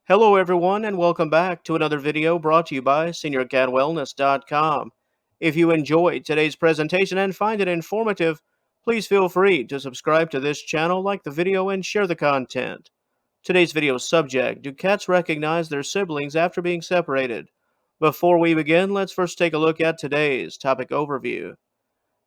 Hello, everyone, and welcome back to another video brought to you by SeniorCatWellness.com. If you enjoyed today's presentation and find it informative, please feel free to subscribe to this channel, like the video, and share the content. Today's video subject: do cats recognize their siblings after being separated? Before we begin, let's first take a look at today's topic overview.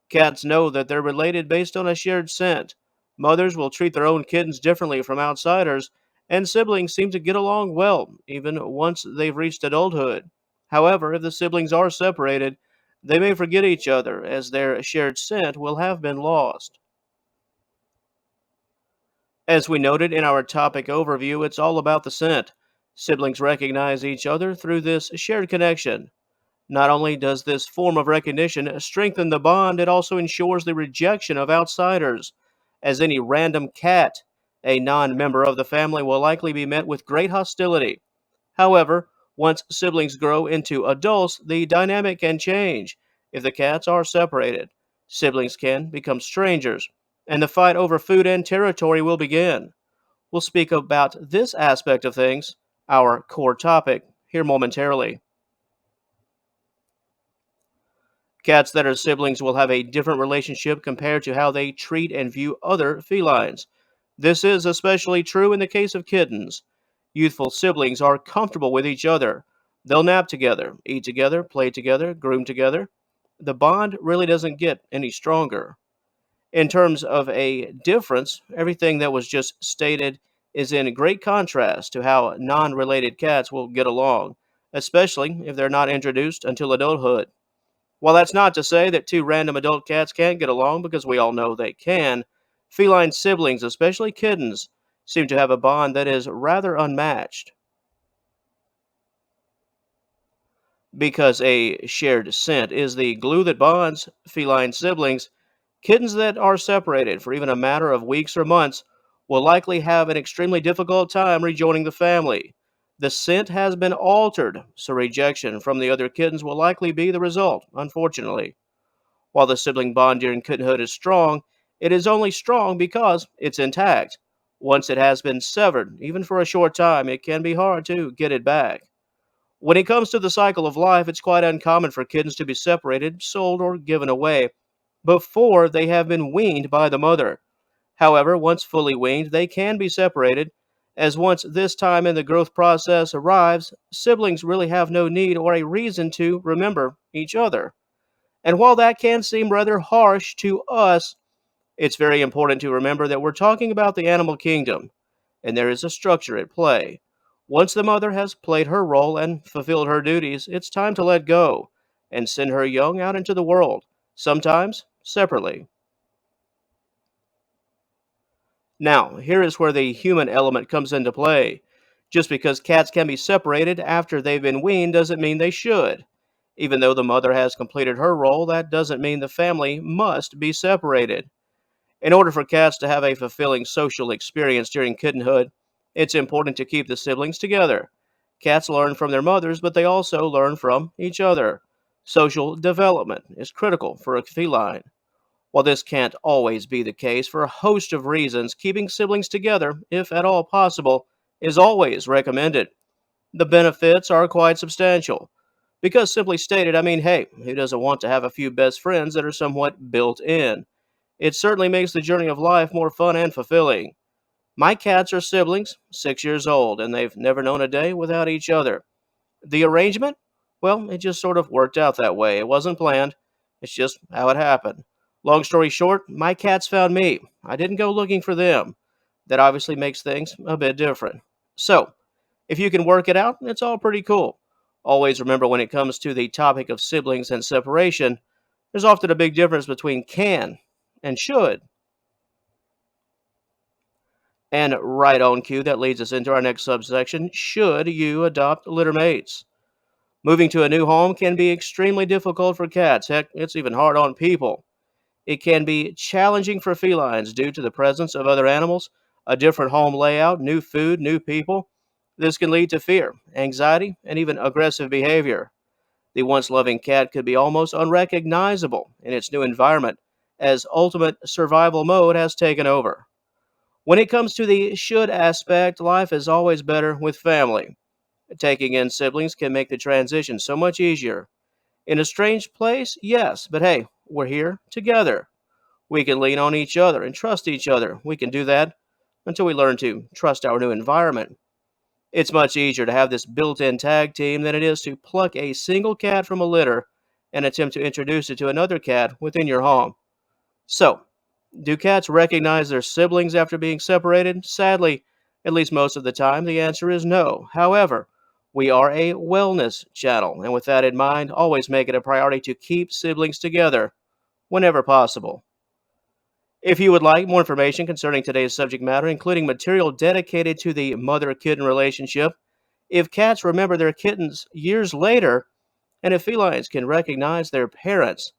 Cats know that they're related based on a shared scent. Mothers will treat their own kittens differently from outsiders, and siblings seem to get along well, even once they've reached adulthood. However, if the siblings are separated, they may forget each other, as their shared scent will have been lost. As we noted in our topic overview, it's all about the scent. Siblings recognize each other through this shared connection. Not only does this form of recognition strengthen the bond, it also ensures the rejection of outsiders, as any random cat, a non member of the family, will likely be met with great hostility. However, once siblings grow into adults, the dynamic can change. If the cats are separated, siblings can become strangers, and the fight over food and territory will begin. We'll speak about this aspect of things, our core topic, here momentarily. Cats that are siblings will have a different relationship compared to how they treat and view other felines. This is especially true in the case of kittens. Youthful siblings are comfortable with each other. They'll nap together, eat together, play together, groom together. The bond really doesn't get any stronger. In terms of a difference, everything that was just stated is in great contrast to how non related cats will get along, especially if they're not introduced until adulthood. While that's not to say that two random adult cats can't get along, because we all know they can, feline siblings, especially kittens, seem to have a bond that is rather unmatched. Because a shared scent is the glue that bonds feline siblings, kittens that are separated for even a matter of weeks or months will likely have an extremely difficult time rejoining the family. The scent has been altered, so rejection from the other kittens will likely be the result, unfortunately. While the sibling bond during kittenhood is strong, it is only strong because it's intact. Once it has been severed, even for a short time, it can be hard to get it back. When it comes to the cycle of life, it's quite uncommon for kittens to be separated, sold, or given away before they have been weaned by the mother. However, once fully weaned, they can be separated, as once this time in the growth process arrives, siblings really have no need or a reason to remember each other. And while that can seem rather harsh to us, it's very important to remember that we're talking about the animal kingdom, and there is a structure at play. Once the mother has played her role and fulfilled her duties, it's time to let go and send her young out into the world, sometimes separately. Now, here is where the human element comes into play. Just because cats can be separated after they've been weaned doesn't mean they should. Even though the mother has completed her role, that doesn't mean the family must be separated. In order for cats to have a fulfilling social experience during kittenhood, it's important to keep the siblings together. Cats learn from their mothers, but they also learn from each other. Social development is critical for a feline. While this can't always be the case for a host of reasons, keeping siblings together, if at all possible, is always recommended. The benefits are quite substantial. Because simply stated, I mean, hey, who doesn't want to have a few best friends that are somewhat built in? It certainly makes the journey of life more fun and fulfilling. My cats are siblings, 6 years old, and they've never known a day without each other. The arrangement? Well, it just sort of worked out that way. It wasn't planned, it's just how it happened. Long story short, my cats found me. I didn't go looking for them. That obviously makes things a bit different. So, if you can work it out, it's all pretty cool. Always remember, when it comes to the topic of siblings and separation, there's often a big difference between can and should. And right on cue, that leads us into our next subsection: should you adopt littermates? Moving to a new home can be extremely difficult for cats. Heck, it's even hard on people. It can be challenging for felines due to the presence of other animals, a different home layout, new food, new people. This can lead to fear, anxiety, and even aggressive behavior. The once loving cat could be almost unrecognizable in its new environment, as ultimate survival mode has taken over. When it comes to the should aspect, life is always better with family. Taking in siblings can make the transition so much easier. In a strange place, yes, but hey, we're here together. We can lean on each other and trust each other. We can do that until we learn to trust our new environment. It's much easier to have this built in tag team than it is to pluck a single cat from a litter and attempt to introduce it to another cat within your home. So, do cats recognize their siblings after being separated? Sadly, at least most of the time, the answer is no. However, we are a wellness channel, and with that in mind, always make it a priority to keep siblings together whenever possible. If you would like more information concerning today's subject matter, including material dedicated to the mother kitten relationship, if cats remember their kittens years later, and if felines can recognize their parents,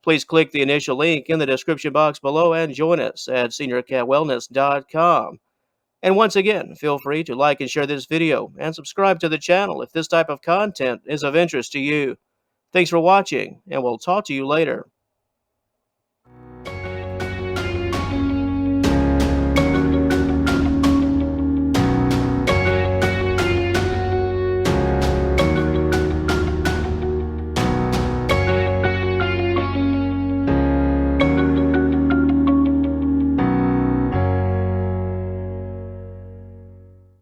please click the initial link in the description box below and join us at seniorcatwellness.com. And once again, feel free to like and share this video and subscribe to the channel if this type of content is of interest to you. Thanks for watching, and we'll talk to you later.